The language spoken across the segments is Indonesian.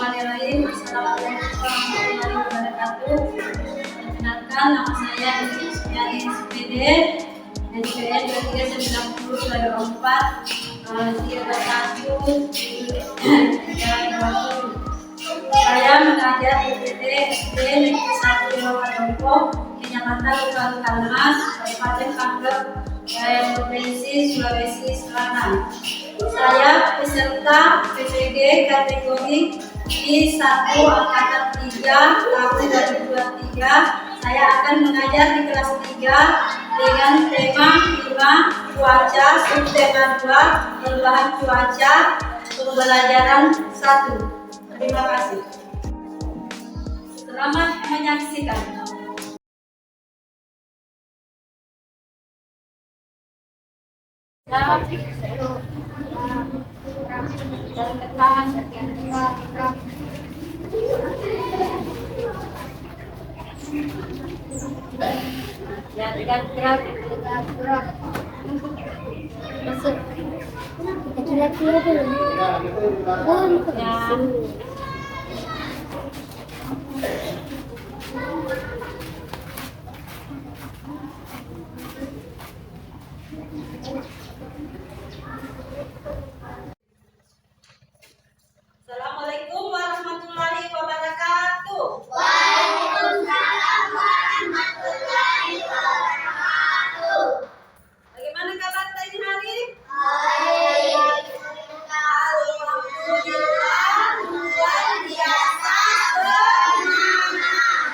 Bismillahirrahmanirrahim. Assalamualaikum warahmatullahi wabarakatuh. Perkenalkan, nama saya Edi Sumiani SPD, SPN 2390-24, 31 Saya mengajar di PT SD Negeri 1 Lombok, Kecamatan Lukalmas, Kabupaten Pangkep, Provinsi Sulawesi Selatan. Saya peserta PPG kategori I1 Angkatan 3 tahun 2023. Saya akan mengajar di kelas 3 dengan tema 5 cuaca, subtema 2 perubahan cuaca, pembelajaran 1. Terima kasih. Selamat menyaksikan. Ya, gerak. Masuk. Kira-kira dulu. Ya. Assalamualaikum warahmatullahi wabarakatuh. Waalaikumsalam warahmatullahi wabarakatuh. Bagaimana kabar tadi hari? Baik. Alhamdulillah, luar biasa semangat.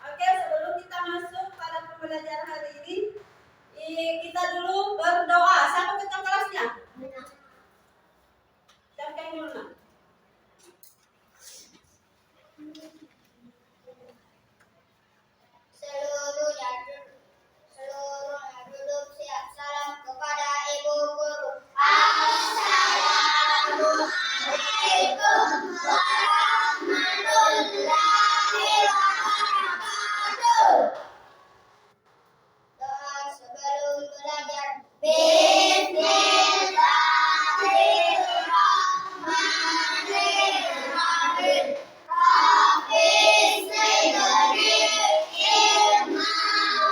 Oke, sebelum kita masuk pada pembelajaran hari ini, kita dulu berdoa. Siapa ketua kelasnya? Siapa yang dulu? Seluruhnya duduk siap. Salam kepada Ibu Guru. Assalamualaikum warahmatullahi wabarakatuh. Doa sebelum belajar. Bismillahirrahmanirrahim. Hafiz negeri ilmu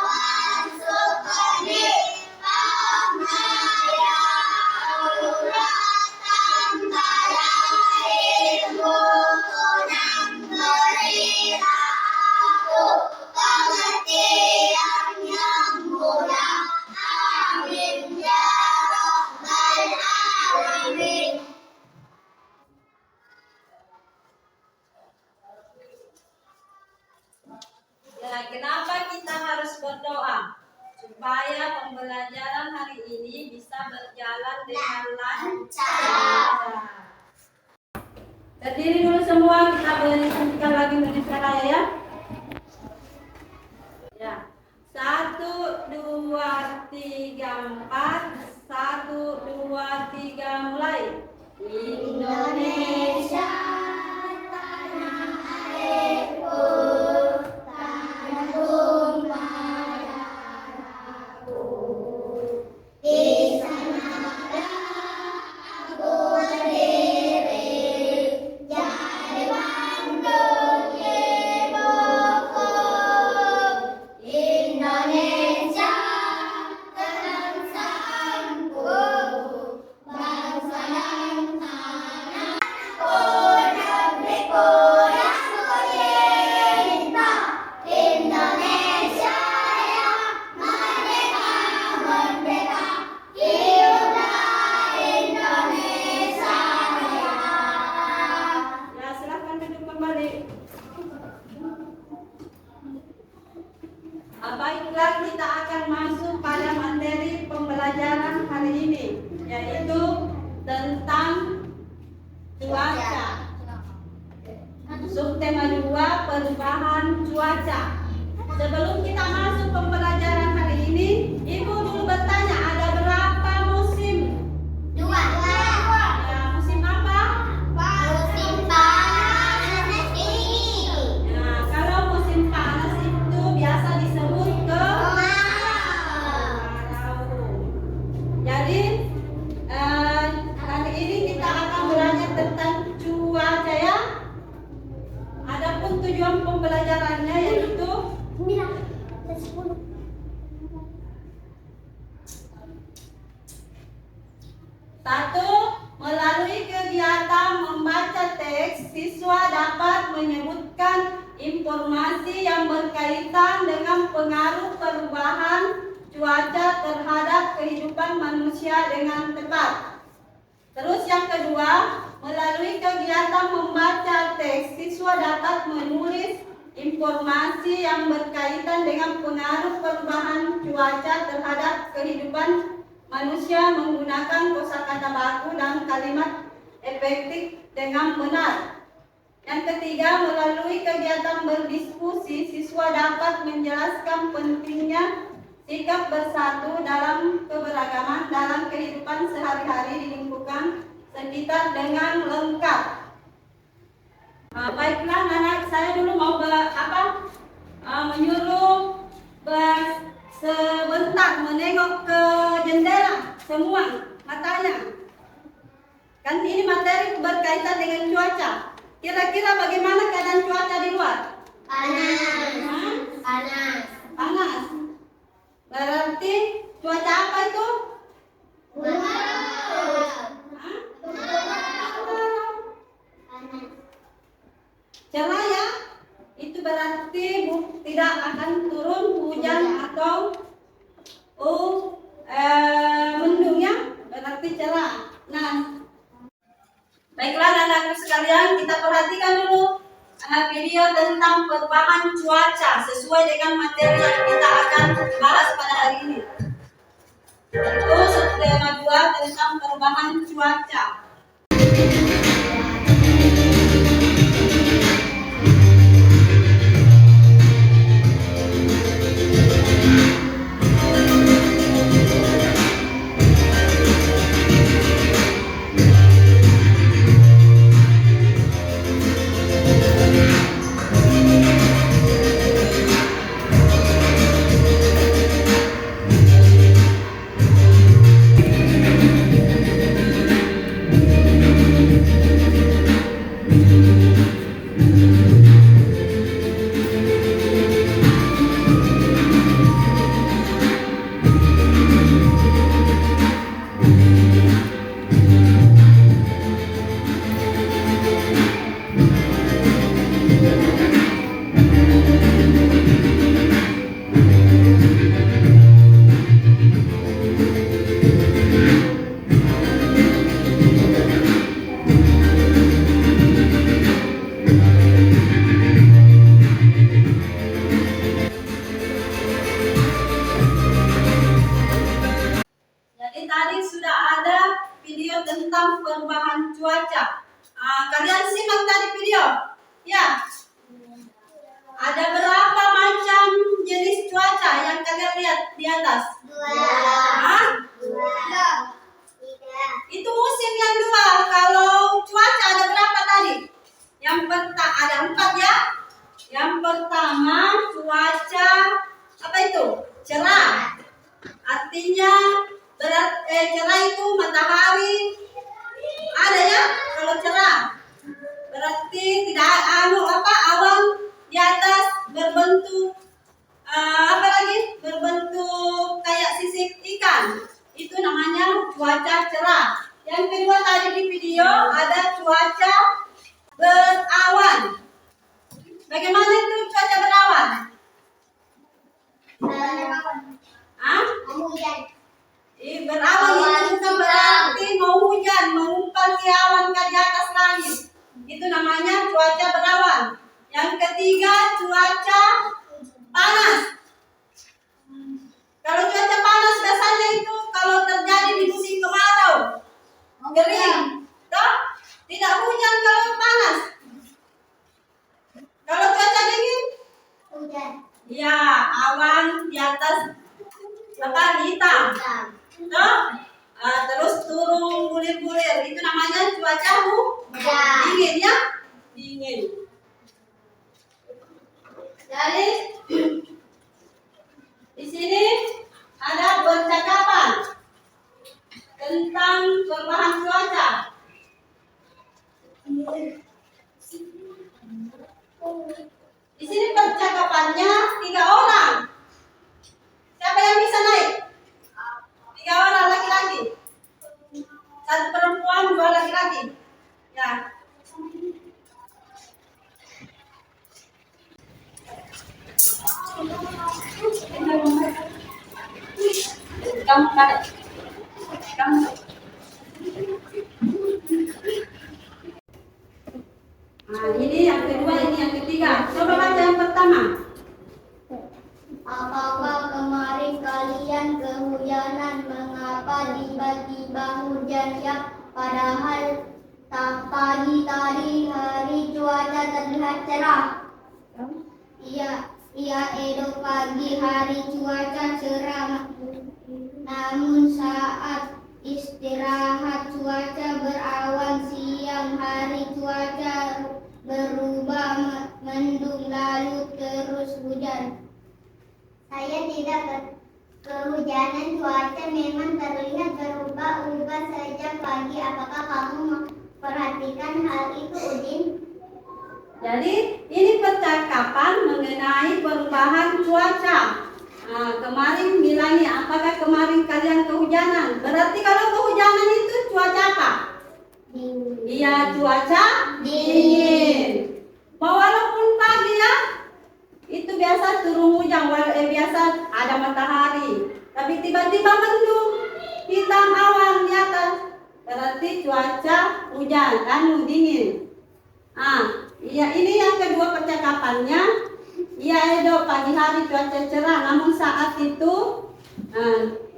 warzuqni fahmaya auratan bala ilmu kunang berilah aku pengertian yang mudah. Amin ya rabbal alamin. Ya, kenapa kita harus berdoa? Supaya pembelajaran hari ini bisa berjalan dengan lancar. Berdiri dulu semua, kita boleh hentikan lagi Indonesia Raya ya. Ya. 1, 2, 3, 4. 1, 2, 3, mulai. Indonesia tanah airku, tanah tumpah darahku. Di sanalah aku berdiri, jadi mantu ibuku. Indonesia kebangsaanku, bangsa dan tanahku, negeriku yang kucinta. Indonesia yang merdeka, merdeka, hiduplah Indonesia Raya. Ya, silakan duduk kembali. Baiklah, kita akan masuk pada materi pembelajaran hari ini, yaitu tentang cuaca. Subtema 2 perubahan cuaca. Sebelum kita masuk pembelajaran hari ini, Ibu dulu bertanya, ada berapa musim? Dua. Ya, musim apa? Musim panas ini. Nah, kalau musim panas itu biasa disebut kemarau. Jadi hari ini kita akan belajar tentang cuaca ya. tujuan pembelajarannya yaitu 9 dan 10. satu, melalui kegiatan membaca teks, siswa dapat menyebutkan informasi yang berkaitan dengan pengaruh perubahan cuaca terhadap kehidupan manusia dengan tepat. Terus yang kedua, melalui kegiatan membaca teks, siswa dapat menulis informasi yang berkaitan dengan pengaruh perubahan cuaca terhadap kehidupan manusia menggunakan kosakata baku dan kalimat efektif dengan benar. Yang ketiga, melalui kegiatan berdiskusi, siswa dapat menjelaskan pentingnya sikap bersatu dalam keberagaman dalam kehidupan sehari-hari di lingkungan sekitar dengan lengkap. Baiklah anak, saya dulu mau menyuruh sebentar menengok ke jendela semua matanya. Kan ini materi berkaitan dengan cuaca. Kira-kira bagaimana keadaan cuaca di luar? Panas. Panas. Berarti cuaca apa itu? Cerah ya? Itu berarti tidak akan turun hujan atau mendung ya, berarti cerah. Nah, baiklah anak-anakku sekalian, kita perhatikan dulu video tentang perubahan cuaca sesuai dengan materi yang kita akan bahas pada hari ini. Itu subtema 2 tentang perubahan cuaca. Tadi sudah ada video tentang perubahan cuaca. Kalian simak tadi video? Ya. Ada berapa macam jenis cuaca yang kalian lihat di atas? 2. Itu musim yang 2. Kalau cuaca ada berapa tadi? Yang pertama ada 4 ya. Yang pertama cuaca apa itu? Cerah. Artinya cerah itu matahari ada ya. Kalau cerah berarti tidak awan di atas berbentuk berbentuk kayak sisik ikan. Itu namanya cuaca cerah. Yang kedua tadi di video ada cuaca berawan. Bagaimana itu cuaca berawan? Berawan itu bukan berarti mau hujan, mengumpal di awan ke atas langit. Itu namanya cuaca berawan. Yang ketiga cuaca panas. Kalau cuaca panas biasanya itu kalau terjadi di musim kemarau, kering, toh tidak hujan kalau panas. Kalau cuaca dingin, Hujan. ya awan di atas hitam. Terus turun bulir-bulir, itu namanya cuaca dingin ya, dingin. Jadi di sini ada percakapan tentang perubahan cuaca. Di sini percakapannya 3 orang. Siapa yang bisa naik? 3 orang laki-laki. 1 perempuan, 2 laki-laki. Ya. Kamu pada. Kamu. Nah, ini yang kedua, ini yang ketiga. Coba baca yang pertama. Apakah kemarin kalian kehujanan? Mengapa tiba-tiba hujan ya? Padahal tadi hari cuaca terlihat cerah. Iya, Edo, pagi hari cuaca cerah. Namun saat istirahat cuaca berawan, siang hari cuaca berubah mendung lalu terus hujan. Saya tidak kehujanan, cuaca memang terlihat berubah-ubah sejak pagi. Apakah kamu memperhatikan hal itu, Udin? Jadi ini percakapan mengenai perubahan cuaca. Nah, kemarin bilangnya apakah kemarin kalian kehujanan? Berarti kalau kehujanan itu cuaca apa? Iya, cuaca dingin. Walaupun pagi ya, itu biasa turun hujan, biasa ada matahari. Tapi tiba-tiba mendung, hitam awan di atas. Berarti cuaca hujan, dingin. Iya, ini yang kedua percakapannya. Iya, Edo, pagi hari cuaca cerah, namun saat itu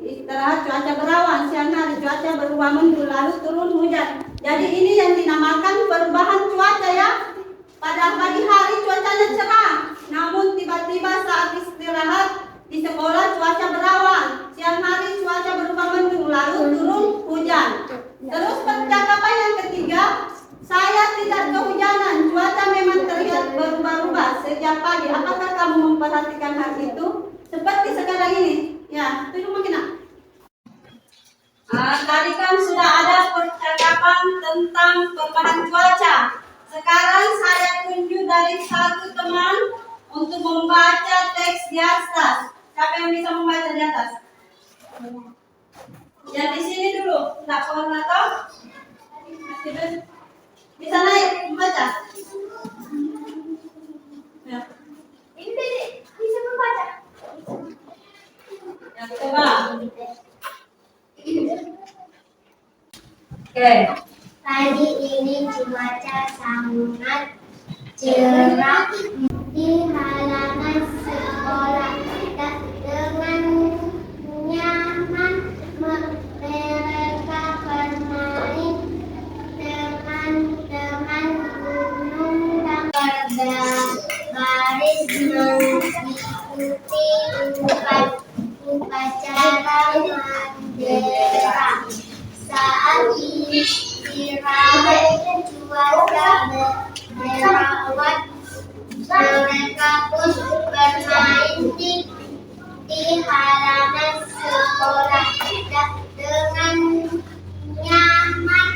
istirahat cuaca berawan, siang hari cuaca berubah mendung lalu turun hujan. Jadi ini yang dinamakan perubahan cuaca ya. Pada pagi hari cuacanya cerah, namun tiba-tiba saat istirahat di sekolah cuaca berawan, siang hari cuaca berubah mendung lalu turun hujan. Terus percakapan yang ketiga, saya tidak kehujanan, cuaca memang terlihat berubah-ubah sejak pagi. Apakah kamu memperhatikan hal itu? Seperti sekarang ini. Ya, itu makin. Tadi kan sudah ada percakapan tentang perubahan cuaca. Sekarang saya tunjuk dari satu teman untuk membaca teks di atas. Siapa yang bisa membaca di atas? Yang di sini dulu, tidak pernah tahu? Bisa naik membaca? Ya. Ini bisa membaca. Ya, coba. Oke. Pagi ini cuaca sangat cerah di halaman sekolah. Dengan nyaman mereka bermain. Teman-teman gunung dan berbaris mengikuti upacara bendera. Saat istirahat cuaca berawat, mereka pun bermain di halaman sekolah. Dengan nyaman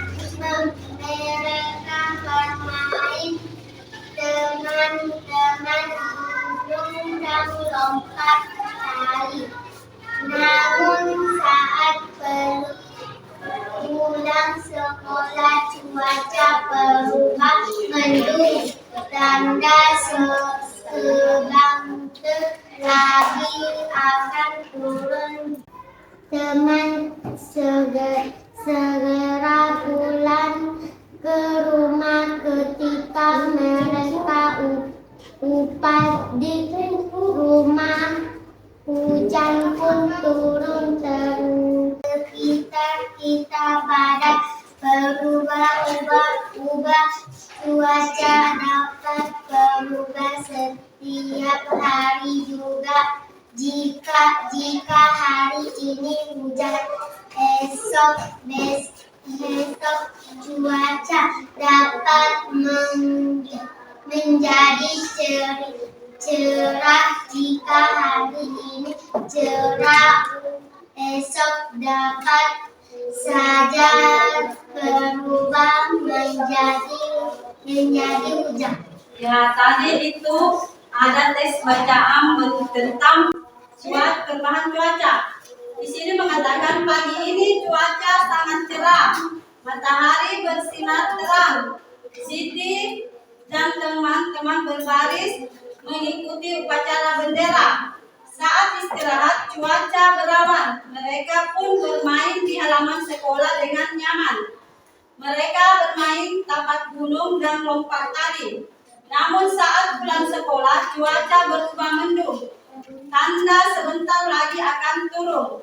mereka bermain. Teman-teman gunung dan lompat tali. Namun saat pulang sekolah cuaca berubah mendung, tanda sebentar lagi akan turun. Teman segera pulang ke rumah. Ketika mereka upas di rumah, hujan pun turun terus. Sekitar kita pada berubah-ubah, cuaca dapat berubah setiap hari juga. Jika hari ini hujan, esok cuaca dapat menjadi cerah. Jika hari ini cerah, esok dapat saja berubah menjadi hujan. Ya, tadi itu ada tes bacaan tentang perubahan cuaca. Di sini mengatakan pagi ini cuaca sangat cerah, matahari bersinar terang. Siti dan teman-teman berbaris mengikuti upacara bendera. Saat istirahat cuaca berawan, mereka pun bermain di halaman sekolah dengan nyaman. Mereka bermain tapak gunung dan lompat tali. Namun saat pulang sekolah cuaca berubah mendung. Tanda sebentar lagi akan turun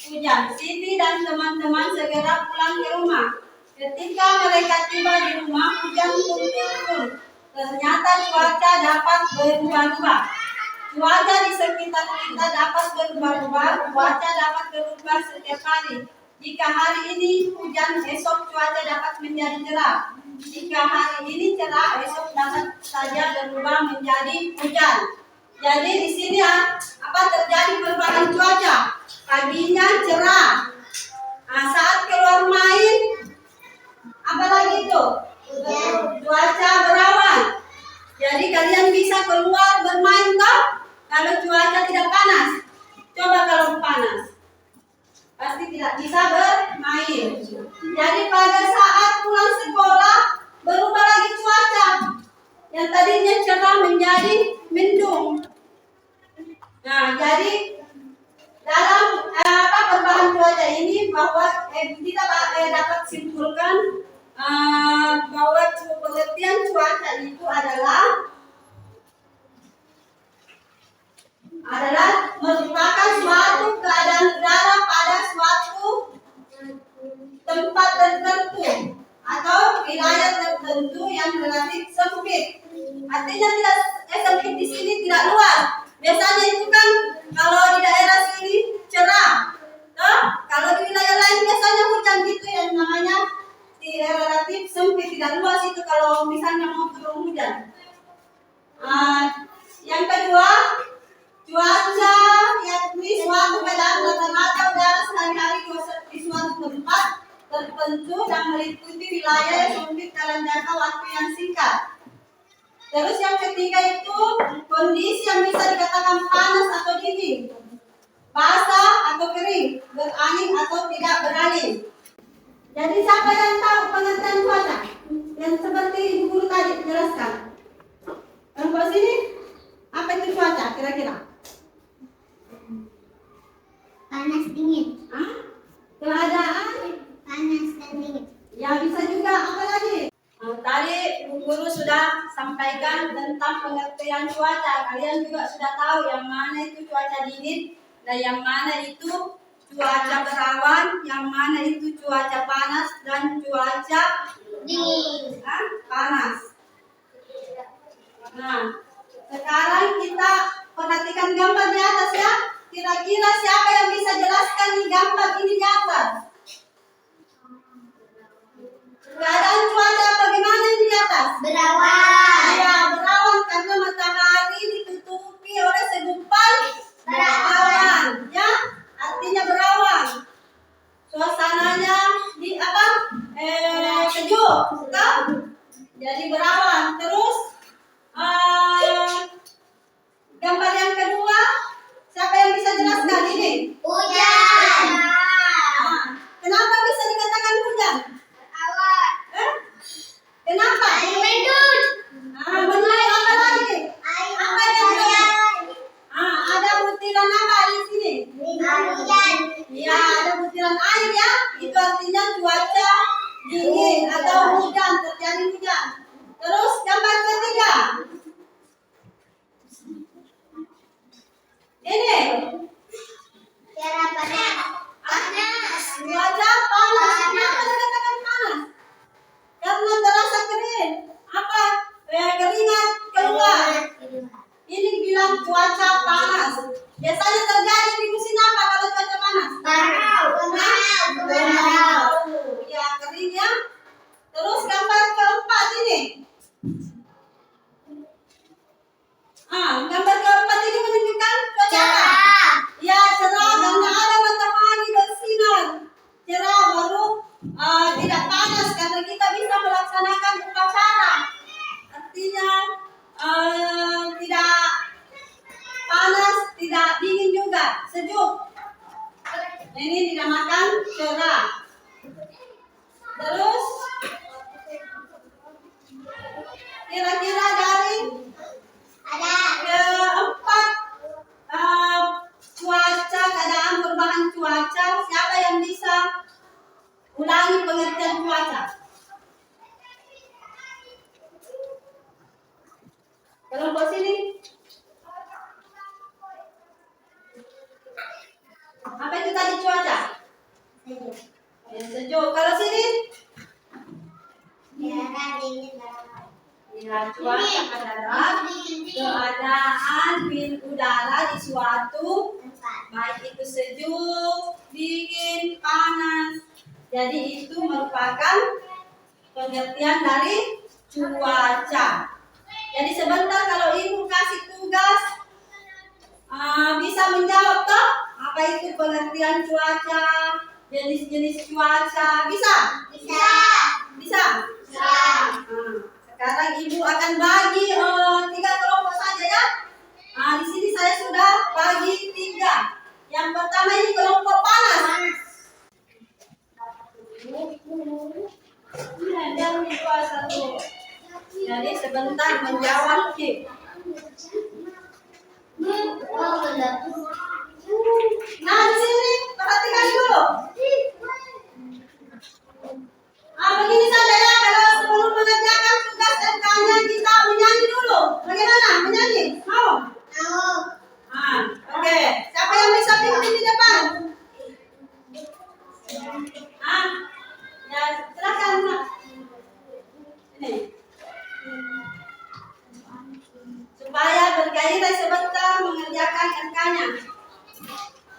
hujan. Siti dan teman-teman segera pulang ke rumah. Ketika mereka tiba di rumah, hujan pun turun. Ternyata cuaca dapat berubah-ubah. Cuaca di sekitar kita dapat berubah-ubah. Cuaca dapat berubah setiap hari. Jika hari ini hujan, esok cuaca dapat menjadi cerah. Jika hari ini cerah, esok dapat saja berubah menjadi hujan. Jadi di sini apa terjadi perubahan cuaca? Paginya cerah. Nah, saat keluar main, apa lagi itu? Cuaca berawan. Jadi kalian bisa keluar bermain toh? Kalau cuaca tidak panas. Coba kalau panas, pasti tidak bisa bermain. Jadi pada saat pulang sekolah berubah lagi cuaca. Yang tadinya cerah menjadi mendung. Nah, jadi dalam perubahan cuaca ini bahwa kita dapat simpulkan bahwa pengertian cuaca itu adalah merupakan suatu keadaan udara pada suatu tempat tertentu atau wilayah tertentu yang relatif sempit. Artinya tidak sempit di sini tidak luas. Biasanya itu kan kalau di daerah sini cerah, kalau di wilayah lain biasanya hujan gitu yang namanya relatif sempit tidak luas itu kalau misalnya mau turun hujan. Yang kedua, cuaca yakni suatu keadaan rata-rata udara sehari-hari di suatu tempat tertentu dan meliputi wilayah yang sempit dalam jangka waktu yang singkat. Terus yang ketiga itu kondisi yang bisa dikatakan panas atau dingin, basah atau kering, berangin atau tidak berangin. Jadi siapa yang tahu pengertian cuaca? Yang seperti Ibu Guru tadi jelaskan. Kelompok sini, apa itu cuaca kira-kira? Panas dingin. Keadaan Panas dan dingin. ya bisa juga apa lagi? Tadi Bu Guru sudah sampaikan tentang pengertian cuaca. Kalian juga sudah tahu yang mana itu cuaca dingin dan yang mana itu cuaca berawan, yang mana itu cuaca panas dan cuaca Dingin. panas. Nah, sekarang kita perhatikan gambar di atas ya. Kira-kira siapa yang bisa jelaskan di gambar ini di atas? Keadaan cuaca bagaimana di atas? Berawan. Ya, berawan karena matahari ditutupi oleh segumpal berawan. Ya, artinya berawan. Suasananya di apa? Sejuk, kan? Jadi berawan. Terus gambar yang kedua, siapa yang bisa jelaskan ini? Hujan. Kenapa bisa dikatakan hujan? Berawan. Kenapa? Air mendung. Mengenai apa lagi? Air Apa yang hujan. ada butiran apa di sini? Hujan. Ya, ada butiran air ya. Itu artinya cuaca dingin atau hujan, terjadi hujan. Terus gambar ketiga. Ini Cerah panas. Panas. cuaca panas. Kenapa dikatakan panas? Karena terasa kering. Apa? Keringat keluar. Ini bilang cuaca panas. Biasanya terjadi di musim apa kalau cuaca panas? Kemarau. Ya, kering ya. Terus gambar keempat ini. Gambar keempat ini menunjukkan cuaca apa? Cerah. Ya, cerah karena ada matahari bersinar. Cerah baru tidak panas karena kita bisa melaksanakan upacara. Artinya tidak panas, tidak dingin juga, sejuk. Ini dinamakan cerah. Terus kira-kira dari keempat cuaca, keadaan perubahan cuaca, siapa yang bisa ulangi pengertian cuaca? Kelompok sini. Apa itu tadi cuaca? Ya, sejuk. Kalau sini? Ya, cuaca adalah keadaan udara di suatu baik itu sejuk, dingin, panas. Jadi itu merupakan pengertian dari cuaca. Jadi sebentar kalau ibu kasih tugas bisa menjawab toh apa itu pengertian cuaca, jenis-jenis cuaca, bisa? Sekarang ibu akan bagi 3 kelompok saja ya. Di sini saya sudah bagi 3. Yang pertama ini kelompok panas. Jadi sebentar menjawab Ki. Nah di sini perhatikan dulu. Begini saja ya, kalau sebelum mengerjakan tugas MK-nya kita menyanyi dulu. Bagaimana? Menyanyi? Mau? Oke. Siapa yang bisa pimpin di depan? Ya, silakan. Ini. Supaya bergairah sebentar mengerjakan MK-nya.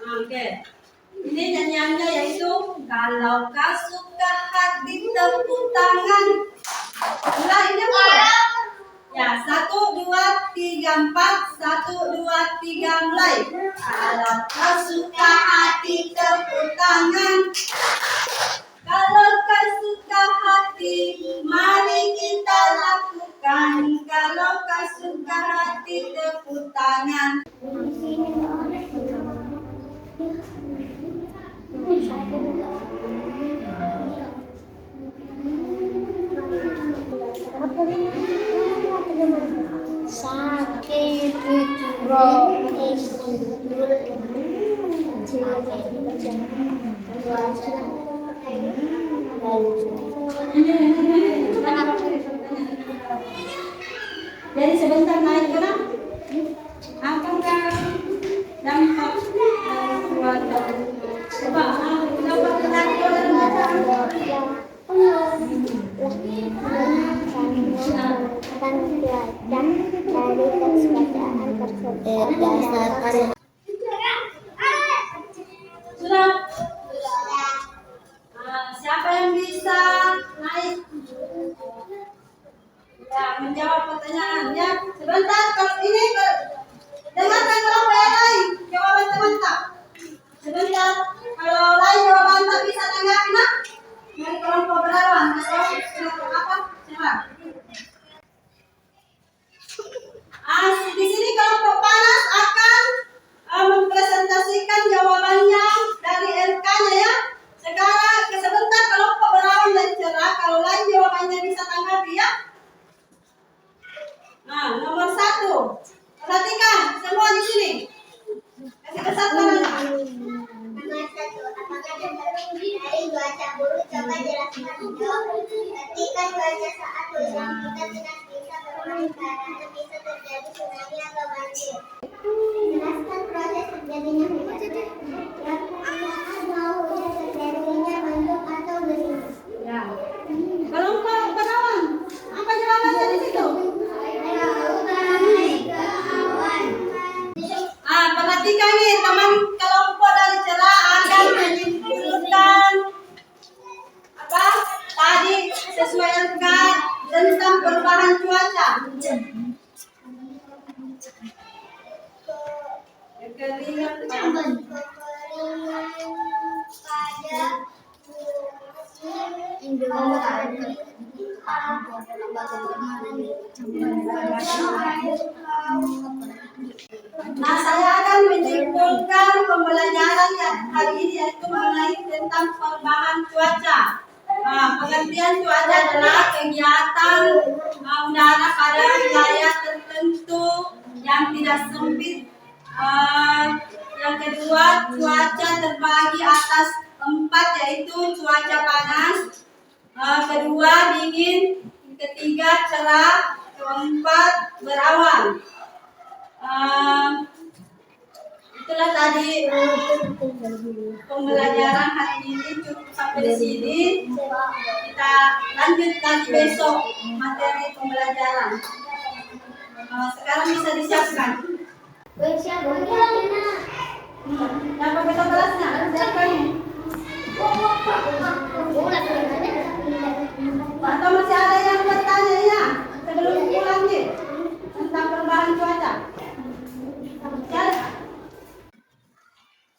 Oke. Ini nyanyiannya yaitu kalau kau suka hati tepuk tangan. Mulai ini ya 1, 2, 3, 4. 1, 2, 3 mulai. Kalau kau suka hati tepuk tangan. Kalau kau suka hati mari kita lakukan. Kalau kau suka hati tepuk tangan. Sakit Jadi sebentar naik ke mana? Apakah dampak cuaca? Coba sudah. Siapa yang bisa naik? Ya, menjawab pertanyaan ya. Sebentar, kalau ini dengarkan kelompok yang lain jawaban teman-teman. Sebentar, kalau lain jawaban tak bisa tanggapi nak. Dari kelompok berlawan atau apa? Coba. Di sini kelompok panas akan mempresentasikan jawabannya dari LK-nya ya. Sekarang sebentar kelompok berlawan dan cerah. Kalau lain jawabannya bisa tanggapi ya. Nomor 1. Perhatikan semua di sini. Kasih kesatuan. Apakah dari cuaca buruk? Coba jelaskan. Ketika cuaca saat hujan kita tidak bisa bermain karena bisa terjadi tsunami atau banjir. Jelaskan proses terjadinya hujan. Mau hujan terjadinya mendung atau gerimis. Ya. Kelompok berlawan. Apa jawabannya di situ? Perhatikan nih teman kelompok dari cerah akan menyimpulkan apa tadi sesuai LK tentang perubahan cuaca. Kekeringan pada Nah, saya akan menyimpulkan pembelajaran yang hari ini yaitu mengenai tentang perubahan cuaca. Pengertian cuaca adalah kegiatan udara pada wilayah tertentu yang tidak sempit. Yang kedua, cuaca terbagi atas 4 yaitu cuaca panas, kedua dingin, ketiga cerah, keempat berawan. Itulah tadi pembelajaran hari ini, cukup sampai di sini. Kita lanjut lagi besok materi pembelajaran. Sekarang bisa disiapkan. Apa kita balasnya? Siapkan. Atau masih ada yang bertanya ya sebelum pulang nih tentang perubahan cuaca?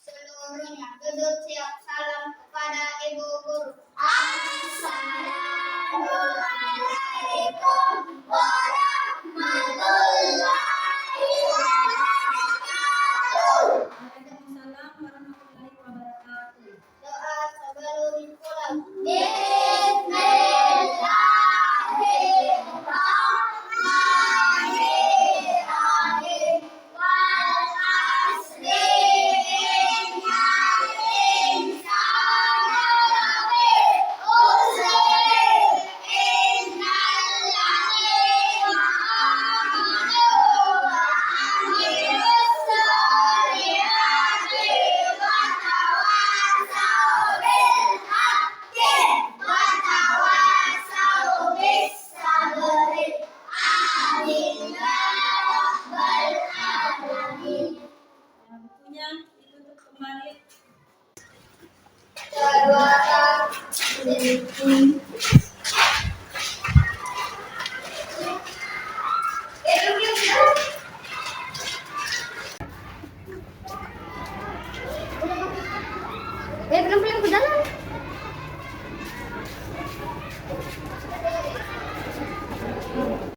Seluruhnya duduk siap, salam kepada ibu guru. Assalamualaikum warahmatullahi wabarakatuh. Waalaikumsalam warahmatullahi wabarakatuh. Doa sebelum pulang. Bismillahirrahmanirrahim. Wal asri innal insana lafi khusr innal ladzina amanu wa amilus solihati wa tawassaw bil haqqi wa tawassaw bis sabri. Amin ya rabbal alamin. Bukunya ditutup kembali. Belum